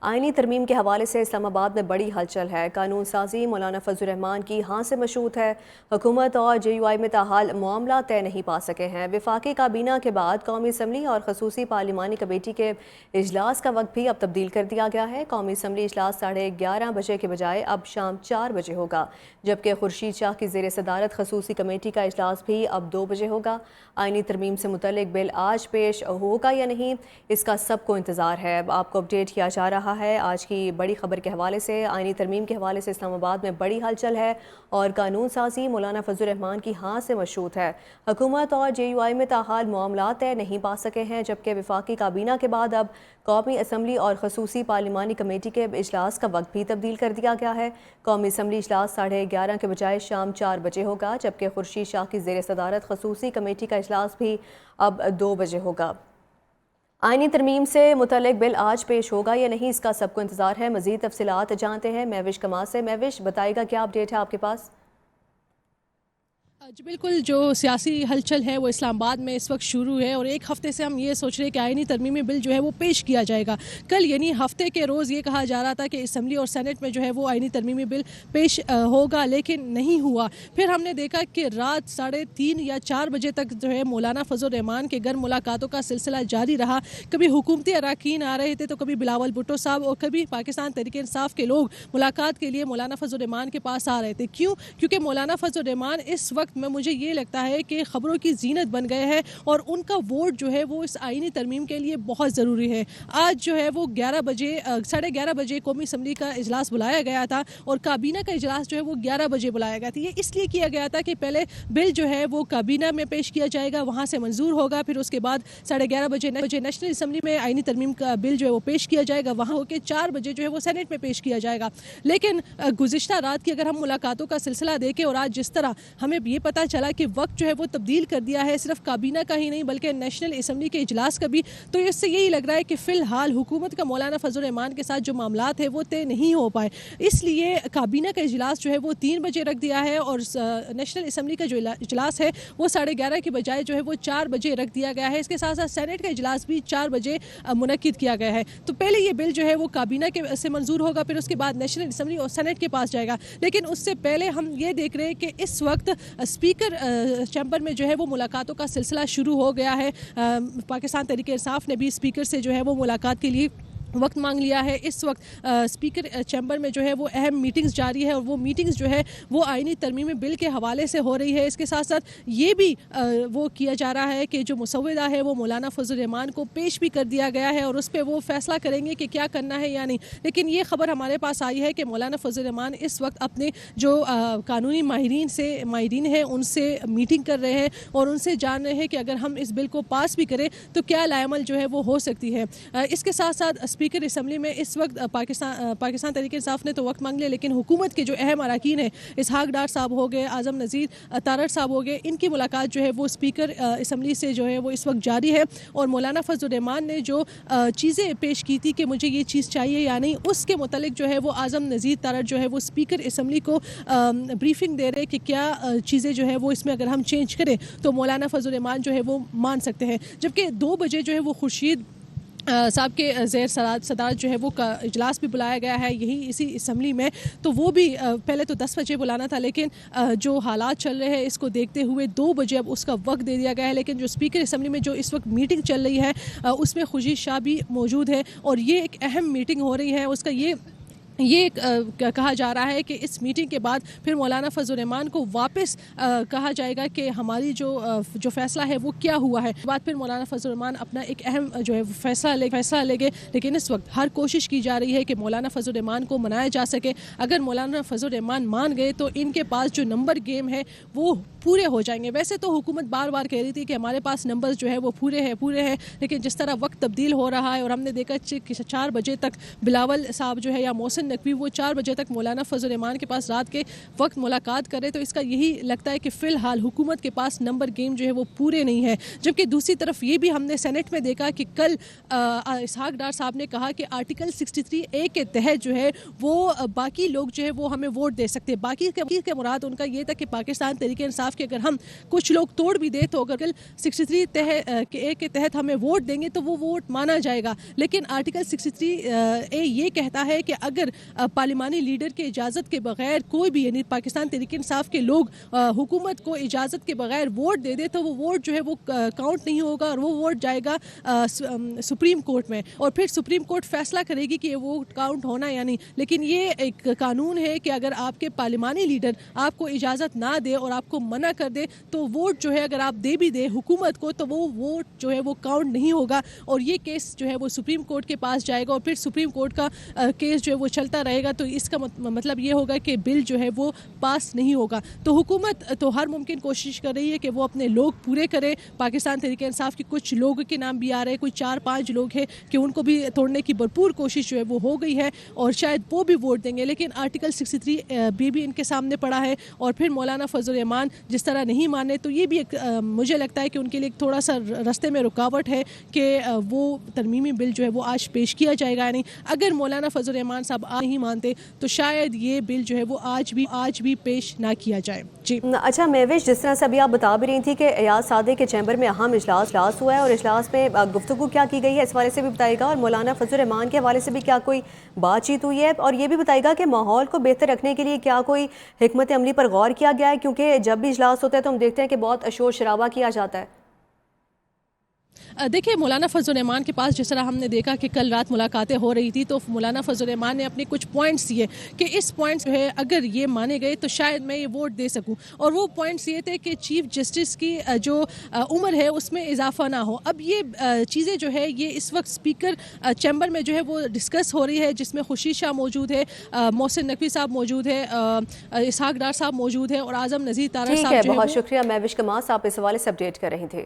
आईनी तरमीम के हवाले से इस्लामाबाद में बड़ी हलचल है। कानून साजी मौलाना फजल रहमान की हाँ से मशरूत है। हुकूमत और JUI में ताहाल मामला तय नहीं पा सके हैं। वफाकी काबीना के बाद कौमी असम्बली और खसूसी पार्लिमानी कमेटी के इजलास का वक्त भी अब तब्दील कर दिया गया है। कौमी असम्बली इजलास 11:30 बजे के बजाय अब शाम 4 बजे होगा, जबकि खुर्शीद शाह की ज़ेर सदारत खसूसी कमेटी का इजलास भी अब 2 बजे होगा। आईनी तरमीम से मुतल्लिक बिल आज पेश होगा या नहीं, इसका सबको इंतज़ार है। आपको अपडेट किया जा रहा है आज की बड़ी खबर के हवाले से। आईनी तरमीम के हवाले से इस्लामाबाद में बड़ी हलचल है और कानून साजी मौलाना फजल रहमान की हाँ से मशरूत है। हुकूमत और JUI में ताहाल मामला तय नहीं पा सके हैं, जबकि वफाकी काबीना के बाद अब कौमी असम्बली और खसूसी पार्लिमानी कमेटी के इजलास का वक्त भी तब्दील कर दिया गया है। कौमी असम्बली इजलास 11:30 के बजाय शाम 4 बजे होगा, जबकि खुर्शीद शाह की ज़ेर सदारत खसूसी कमेटी का इजलास भी अब 2 बजे होगा। आईनी तरमीम से मुतल्लिक बिल आज पेश होगा या नहीं, इसका सबको इंतजार है। मज़ीद तफसीलात जानते हैं महविश कमाल से। महविश, बताइएगा क्या अपडेट है आपके पास? जी बिल्कुल, जो सियासी हलचल है वो इस्लामाबाद में इस वक्त शुरू है और एक हफ्ते से हम ये सोच रहे हैं कि आईनी तरमीमी बिल जो है वो पेश किया जाएगा। कल यानी हफ्ते के रोज़ ये कहा जा रहा था कि असम्बली और सेनेट में जो है वो आईनी तरमीमी बिल पेश होगा, लेकिन नहीं हुआ। फिर हमने देखा कि रात 3:30 या 4 बजे तक जो है मौलाना फजल रहमान के घर मुलाकातों का सिलसिला जारी रहा। कभी हुकूमती अरकान आ रहे थे तो कभी बिलावल भुट्टो साहब और कभी पाकिस्तान तहरीक इंसाफ के लोग मुलाकात के लिए मौलाना फजल रहमान के पास आ रहे थे। क्यों? क्योंकि मौलाना फजल रहमान इस वक्त में मुझे ये लगता है कि खबरों की जीनत बन गए हैं और उनका वोट जो है वो इस आईनी तरमीम के लिए बहुत ज़रूरी है। आज जो है वो 11:30 बजे कौमी असम्बली का इजलास बुलाया गया था और काबीना का इजलास जो है वो 11 बजे बुलाया गया था। ये इसलिए किया गया था कि पहले बिल जो है वो काबीना में पेश किया जाएगा, वहाँ से मंजूर होगा, फिर उसके बाद 11:30 बजे नेशनल असम्बली में आईनी तरमीम का बिल जो है वो पेश किया जाएगा, वहाँ होकर 4 बजे जो है वो सेनेट में पेश किया जाएगा। लेकिन गुज़िश्ता रात की अगर हम मुलाकातों का सिलसिला देखें और आज जिस तरह हमें ये पता चला कि वक्त जो है वो तब्दील कर दिया है, सिर्फ काबीना का ही नहीं बल्कि नेशनल असम्बली के इजलास का भी, तो इससे यही लग रहा है कि फ़िलहाल हुकूमत का मौलाना फजल रहमान के साथ जो मामलात है वो तय नहीं हो पाए। इसलिए काबीना का इजलास जो है वो 3 बजे रख दिया है और नेशनल असम्बली का जो इजलास है वो 11:30 के बजाय जो है वो 4 बजे रख दिया गया है। इसके साथ साथ सेनेट का इजलास भी 4 बजे मुनक्किद किया गया है। तो पहले ये बिल जो है वो काबीना के से मंजूर होगा, फिर उसके बाद नेशनल असम्बली और सेनेट के पास जाएगा। लेकिन उससे पहले हम ये देख रहे हैं कि इस वक्त स्पीकर चैम्बर में जो है वो मुलाकातों का सिलसिला शुरू हो गया है। पाकिस्तान तहरीक इंसाफ ने भी स्पीकर से जो है वो मुलाकात के लिए वक्त मांग लिया है। इस वक्त स्पीकर चैम्बर में जो है वो अहम मीटिंग्स जारी है और वो मीटिंग्स जो है वो आईनी तरमीमी बिल के हवाले से हो रही है। इसके साथ साथ ये भी वो किया जा रहा है कि जो मुसव्विदा है वो मौलाना फजल रहमान को पेश भी कर दिया गया है और उस पर वो फैसला करेंगे कि क्या करना है या नहीं। लेकिन ये खबर हमारे पास आई है कि मौलाना फजल रहमान इस वक्त अपने जो कानूनी माहिरीन हैं उनसे मीटिंग कर रहे हैं और उनसे जान रहे हैं कि अगर हम इस बिल को पास भी करें तो क्या लाएमल जो है वो हो सकती है। इसके साथ साथ स्पीकर असम्बली में इस वक्त पाकिस्तान तहरीक इंसाफ ने तो वक्त मांग लिया, लेकिन हुकूमत के जो अहम अरकान हैं, इसहाक डार साहब हो गए, आज़म नज़ीर तारड़ साहब हो गए, इनकी मुलाकात जो है वो स्पीकर असम्बली से जो है वो इस वक्त जारी है। और मौलाना फजल रहमान ने जो चीज़ें पेश की थी कि मुझे ये चीज़ चाहिए या नहीं, उसके मुतालिक जो है वो आज़म नज़ीर तारड़ जो है वो स्पीकर असम्बली को ब्रीफिंग दे रहे कि क्या चीज़ें जो है वो इसमें अगर हम चेंज करें तो मौलाना फजल रहमान जो है वो मान सकते हैं। जबकि 2 बजे जो है वो खुर्शीद साहब के ज़ेर सदारत जो है वो इजलास भी बुलाया गया है यही इसी असम्बली में। तो वो भी पहले तो 10 बजे बुलाना था, लेकिन जो हालात चल रहे हैं इसको देखते हुए 2 बजे अब उसका वक्त दे दिया गया है। लेकिन जो स्पीकर असम्बली में जो इस वक्त मीटिंग चल रही है उसमें खुर्शीद शाह भी मौजूद है और ये एक अहम मीटिंग हो रही है। उसका ये कहा जा रहा है कि इस मीटिंग के बाद फिर मौलाना फजल रहमान को वापस कहा जाएगा कि हमारी जो फैसला है वो क्या हुआ है। बाद फिर मौलाना फजल रहमान अपना एक अहम जो है फैसला लेंगे। लेकिन इस वक्त हर कोशिश की जा रही है कि मौलाना फजल रहमान को मनाया जा सके। अगर मौलाना फजल रहमान मान गए तो इनके पास जो नंबर गेम है वो पूरे हो जाएंगे। वैसे तो हुकूमत बार बार कह रही थी कि हमारे पास नंबर्स जो है वो पूरे हैं, लेकिन जिस तरह वक्त तब्दील हो रहा है और हमने देखा कि 4 बजे तक बिलावल साहब जो है या मोहसिन नकवी वो 4 बजे तक मौलाना फजल रहमान के पास रात के वक्त मुलाकात करे, तो इसका यही लगता है कि फ़िलहाल हुकूमत के पास नंबर गेम जो है वो पूरे नहीं है। जबकि दूसरी तरफ ये भी हमने सेनेट में देखा कि कल इसहाक डार साहब ने कहा कि आर्टिकल 63A के तहत जो है वो बाकी लोग जो है वो हमें वोट दे सकते हैं। बाकी के मुराद उनका ये था कि पाकिस्तान तहरीक इंसाफ इंसाफ के अगर हम कुछ लोग तोड़ भी दे तो अगर 63 के तहत हमें वोट देंगे तो वो वोट माना जाएगा। लेकिन आर्टिकल 63 ये कहता है कि अगर पार्लिमानी लीडर के इजाज़त के बगैर कोई भी यानी पाकिस्तान तहरीक इंसाफ के लोग हुकूमत को इजाज़त के बगैर वोट दे दे तो वो वोट जो है वो काउंट नहीं होगा और वो वोट जाएगा सुप्रीम कोर्ट में और फिर सुप्रीम कोर्ट फैसला करेगी कि ये वोट काउंट होना या नहीं। लेकिन ये एक कानून है कि अगर आपके पार्लिमानी लीडर आपको इजाज़त ना दे और आपको मना कर दे तो वोट जो है अगर आप दे भी दे हुकूमत को तो वो वोट जो है वो काउंट नहीं होगा और ये केस जो है वो सुप्रीम कोर्ट के पास जाएगा और फिर सुप्रीम कोर्ट का केस जो है वो चलता रहेगा। तो इसका मतलब ये होगा कि बिल जो है वो पास नहीं होगा। तो हुकूमत तो हर मुमकिन कोशिश कर रही है कि वो अपने लोग पूरे करे। पाकिस्तान तहरीक इंसाफ के कुछ लोगों के नाम भी आ रहे हैं, कोई 4-5 लोग हैं कि उनको भी तोड़ने की भरपूर कोशिश जो है वो हो गई है और शायद वो भी वोट देंगे। लेकिन आर्टिकल 63 भी इनके सामने पड़ा है और फिर मौलाना फजल रहमान जिस तरह नहीं माने तो ये भी एक मुझे लगता है कि उनके लिए थोड़ा सा रास्ते में रुकावट है कि वो तरमीमी बिल जो है वो आज पेश किया जाएगा। नहीं अगर मौलाना फजल रहमान साहब नहीं मानते तो शायद ये बिल जो है वो आज भी पेश ना किया जाए। जी अच्छा महविश, जिस तरह से अभी आप बता भी रही थी कि एयाज सादिक के चैम्बर में अहम इजलास हुआ है और इजलास में गुफ्तगू क्या की गई है इस हवाले से भी बताएगा और मौलाना फजल रहमान के हवाले से भी क्या कोई बातचीत हुई है और ये भी बताएगा कि माहौल को बेहतर रखने के लिए क्या कोई हिकमत अमली पर गौर किया गया है, क्योंकि जब भी इजलास होता है तो हम देखते हैं कि बहुत शोर शराबा किया जाता है। देखिए मौलाना फजल रहमान के पास जिस तरह हमने देखा कि कल रात मुलाकातें हो रही थी तो मौलाना फजल रहमान ने अपने कुछ पॉइंट्स दिए कि इस पॉइंट्स जो है अगर ये माने गए तो शायद मैं ये वोट दे सकूं और वो पॉइंट्स ये थे कि चीफ जस्टिस की जो उम्र है उसमें इजाफा ना हो। अब ये चीज़ें जो है ये इस वक्त स्पीकर चैम्बर में जो है वो डिस्कस हो रही है जिसमें खुर्शीद शाह मौजूद है, मोहसिन नकवी साहब मौजूद है, इसहाक डार साहब मौजूद है और आजम नज़ीर तारा साहब। बहुत शुक्रिया महविश कमास, आप इस हवाले से अपडेट कर रही थे।